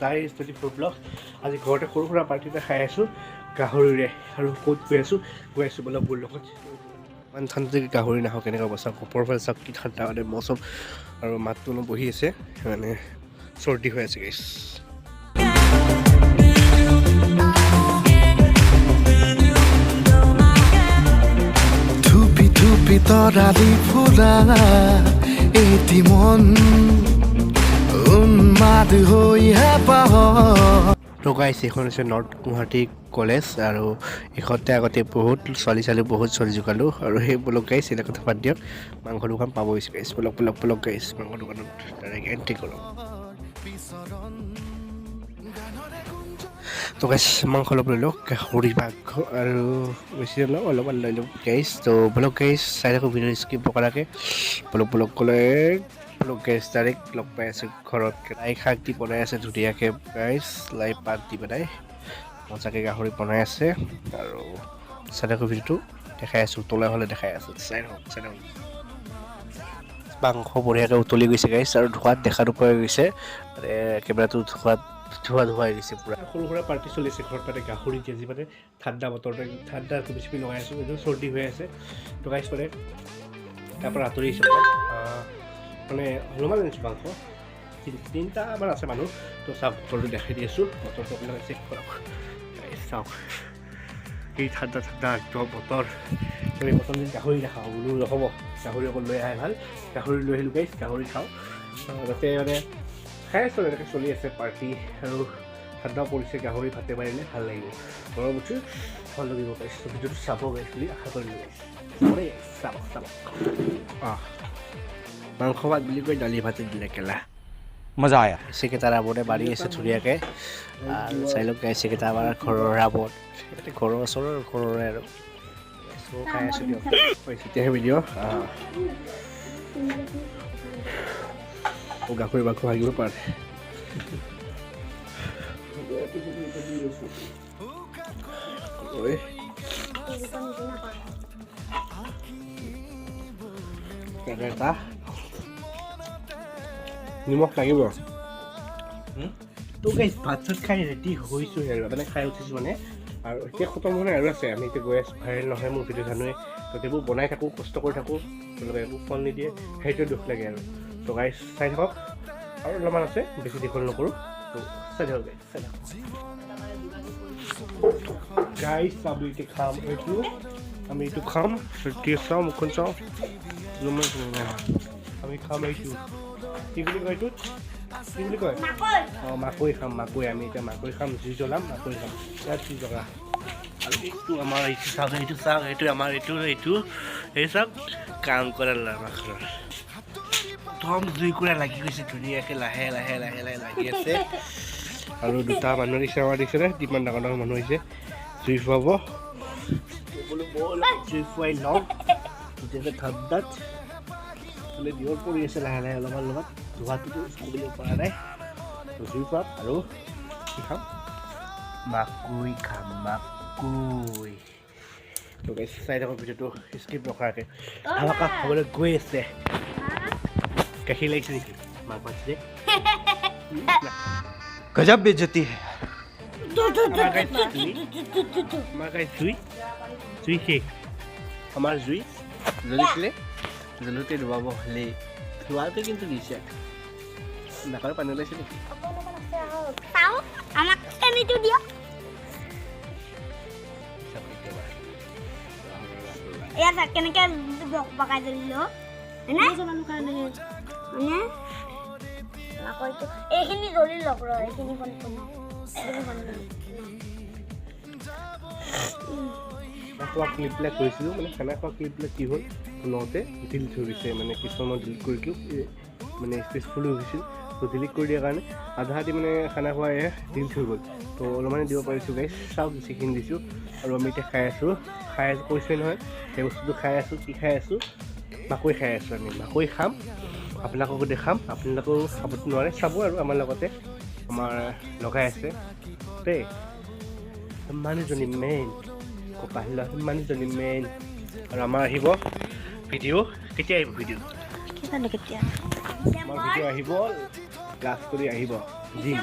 guys 24 blog আজি ঘৰতে সৰু সুৰা পাৰ্টি এটা খাই আছোঁ গাহৰিৰে আৰু ক'ত গৈ আছোঁ বোলে মোৰ লগত ইমান ঠাণ্ডা যদি গাহৰি নাখাওঁ কেনেকুৱা অৱস্থা ওপৰৰ ফালে চাওক কি ঠাণ্ডা মানে মৌচম আৰু মাতটো অলপ বহি আছে মানে চৰ্দি হৈ আছে গাইজ ধুপি তৰালি ফুৰা এটি মন উন্মাদ হৈ হেঁপাহ তো গাইছ এইখন হৈছে নৰ্থ গুৱাহাটী কলেজ আৰু এইখনতে আগতে বহুত ছোৱালী বহুত ছোৱালী জোকালোঁ আৰু সেই ব্লগ গাইছ এটা কথা বাদ দিয়ক মাংস দোকান পাব হৈছে গাইছ ব্লগ গাইছ মাংস দোকানত ডাইৰেক্ট এণ্ট্ৰি কৰক তো গাইছ মাংস অলপ লৈ লওক গাহৰি মাংস আৰু বেছি নলওঁ অলপমান লৈ লওক গাইছ তো ব্লগ গাইছ চাই থাকোঁ ভিডিঅ' স্কিপ নকৰাকৈ ব্লগ গ'লে ব্লগ গাইছ ডাইৰেক্ট লগ পাই আছোঁ ঘৰত লাই শাক দি বনাই আছে ধুনীয়াকৈ গাইছ লাই পাত দি পেলাই মজাকৈ গাহৰি বনাই আছে আৰু চাই থাকোঁ ভিডিঅ'টো দেখাই আছোঁ তলাই হ'লে দেখাই আছোঁ চাই থাকক মাংস বঢ়িয়াকৈ উতলি গৈছে গাইছ আৰু ধোঁৱাত দেখা নোপোৱা গৈছে মানে কেমেৰাটো ধোঁৱা হৈ গৈছে পূৰা সৰু সুৰা পাৰ্টি চলি আছে ঘৰত মানে গাহৰি দি আজি মানে ঠাণ্ডা বতৰতে ঠাণ্ডাটো বেছি লগাই আছোঁ এইটো চৰ্দি হৈ আছে তো গাইছ মানে তাৰপৰা আঁতৰি আহিছোঁ মানে অলপমান আনিছোঁ মাংস তিনিটামান আছে মানুহ তো চাওক বতৰটো দেখাই দি আছোঁ বতৰটো আপোনালোকে চেক কৰক চাওক এই ঠাণ্ডা একদম বতৰ আমি প্ৰথম দিন গাহৰি নাখাওঁ বোলো নহ'ব গাহৰি অকল লৈ আহে ভাল গাহৰি লৈ আহিলোঁ গাইছ গাহৰি খাওঁ যাতে মানে খাই আছোঁ এনেকৈ চলি আছে পাৰ্টি আৰু ঠাণ্ডাও পৰিছে গাহৰি ভাতে মাৰিলে ভাল লাগিব গৰম উঠি ভাল লাগিব গাইছ ভিডিঅ'টো চাব গাইছ বুলি আশা কৰিলোঁ গাইছ চাব মাংস ভাত বুলি কৈ দালি ভাতে দিলে কেলা মজা আয়া চিকেটা ৰাবণে বাঢ়ি আছে ধুনীয়াকৈ চাই লওক গাই চিকেটা আমাৰ ঘৰৰ ৰাবণ ঘৰৰ ওচৰৰ ঘৰৰে আৰু খাই আছোঁ দিয়ক তেতিয়াহে ভিডিঅ' গাহৰি মাংস ভাগিব পাৰে এটা নিমখ লাগিব তো গাইছ ভাত চাত খাই ৰেডি হৈছোঁ আৰু মানে খাই উঠিছোঁ মানে আৰু এতিয়া খতম হোৱা নাই আৰু আছে আমি এতিয়া গৈ আছোঁ ভাইৰেল নহয় মোৰ ভিডিঅ' জানোৱে তো এইবোৰ বনাই থাকোঁ কষ্ট কৰি থাকোঁ তেওঁলোকে একো ফল নিদিয়ে সেইটোৱে দুখ লাগে আৰু তো গাইছ চাই থাকক আৰু অলপমান আছে বেছি দীঘল নকৰোঁ তো চাই থাকক গাইছ চাই থাকক গাইছ আমি এতিয়া খাম আমি এইটো খাম এতিয়া চাওঁ মুখখন চাওঁ আমি খাম এইটো কি বুলি কয় এইটোত কি বুলি কয় অঁ মাকৈ খাম আমি এতিয়া মাকৈ খাম জুই জ্বলাম মাকৈ খাম ইয়াত জুই জ্বলা আৰু এইটো আমাৰ এইটো চাওক এইটো আমাৰ এইটো এই চাওক কাম কৰা লামাখনৰ একদম জুই কুৰা লাগি গৈছে ধুনীয়াকৈ লাহে লাগি আছে আৰু দুটা মানুহ দিছে আমাৰ দিছেনে কিমান ডাঙৰ মানুহ আহিছে জুই ফুৱাব জুই ফুৱাই লওঁ তেতিয়াকৈ ঠাণ্ডাত দিয়ৰ পৰি আছে লাহে অলপমান ধোঁৱাটোতো ক'বলৈ পৰা নাই জুই পাম আৰু কি খাম মাকৈ খাম তো চাই থাকক ভিডিঅ'টো স্কিপ নকৰাকৈ আমাক খাবলৈ গৈ আছে গাখীৰ লাগিছে নেকি মাক মাতিছে गजब बेइज्जती है জুই শেষ আমাৰ জুই জ্বলিছিলে জ্বলোতে ডুবাব হ'লেই ধোৱাটো কিন্তু দিছে নাকৰ পানী ওলাইছে নেকি কেনেকে পকাই দিলো এইখিনি জ্বলি লওক ৰ এইখিনি খোৱা ক্লিপবিলাক কৰিছিলোঁ মানে খানা খোৱা ক্লিপবিলাক কি হ'ল লওঁতে ডিলিট হৈ গৈছে মানে কিছুমান মই ডিলিট কৰি দিলোঁ মানে স্পেচফুল হৈ গৈছিল তো ডিলিট কৰি দিয়াৰ কাৰণে আধা মানে খানা খোৱা ডিলিট হৈ গ'ল তো অলপমানে দিব পাৰিছোঁ গাইছ চাওক যিখিনি দিছোঁ আৰু আমি এতিয়া খাই কৈছোৱে নহয় সেই বস্তুটো খাই আছোঁ কি খাই আছোঁ মাকৈ খাই আছোঁ আমি মাকৈ খাম আপোনালোককো দেখাম আপোনালোকেও খাব নোৱাৰে চাব আৰু আমাৰ লগতে আমাৰ লগাই আছে দেই মানুহজনী মেইন কপাহিলা মানুহজনী মেইন আৰু আমাৰ আহিব ভিডিঅ' কেতিয়া আহিব ভিডিঅ' আমাৰ ভিডিঅ' আহিব ক্লাছ কৰি আহিব জিম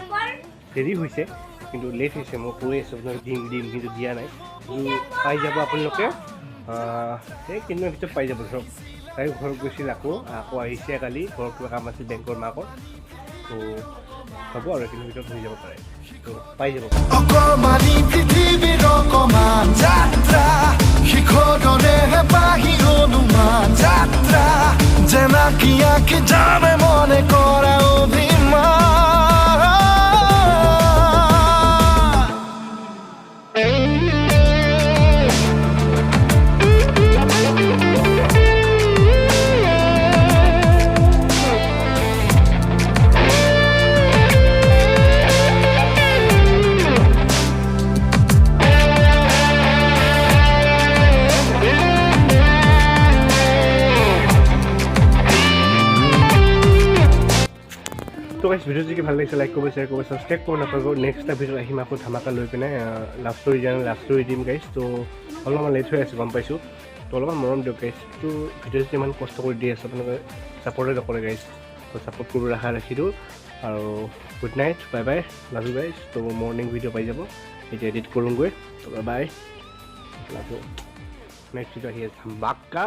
দেৰি হৈছে কিন্তু লেট হৈছে মই কৈ আছোঁ আপোনাক দিম কিন্তু দিয়া নাই পাই যাব আপোনালোকে এই কেইদিনৰ ভিতৰত পাই যাব ধৰক তাই ঘৰত গৈছিল আকৌ আহিছে কালি ঘৰত কিবা কাম আছিল বেংকৰ মাকৰ তো হ'ব আৰু এইখিনিৰ ভিতৰত হৈ যাব পাৰে তো পাই যাব অকমানি পৃথিৱীৰ অকমান যাত্ৰা শিখৰৰে বাঢ়ি অনুমান যাত্ৰা জেনাকি আঁকি জানে মনে কৰা অভিমান তো গাইছ ভিডিঅ' যদি ভাল লাগিছে লাইক কৰিব শ্বেয়াৰ কৰিব ছাবস্ক্ৰাইব কৰিব নাপাব নেক্সট এটা ভিডিঅ' আহিম আকৌ ধামাকা লৈ পিনে লাভ ষ্টৰি দিম গাইছ তো অলপমান লেট হৈ আছে গম পাইছোঁ তো অলপমান মৰম দিয়ক গাইছ তো ভিডিঅ' যদি ইমান কষ্ট কৰি দি আছে আপোনালোকে ছাপৰ্টে নকৰে গাইছ তো ছাপৰ্ট কৰিব ৰাখিলোঁ আৰু good night bye bye love you গাইছ তো মৰ্ণিং ভিডিঅ' পাই যাব এতিয়া এডিট কৰোঁগৈ তো বাই লাভ ইউ নেক্সট ভিডিঅ' আহি আছে ধামাকা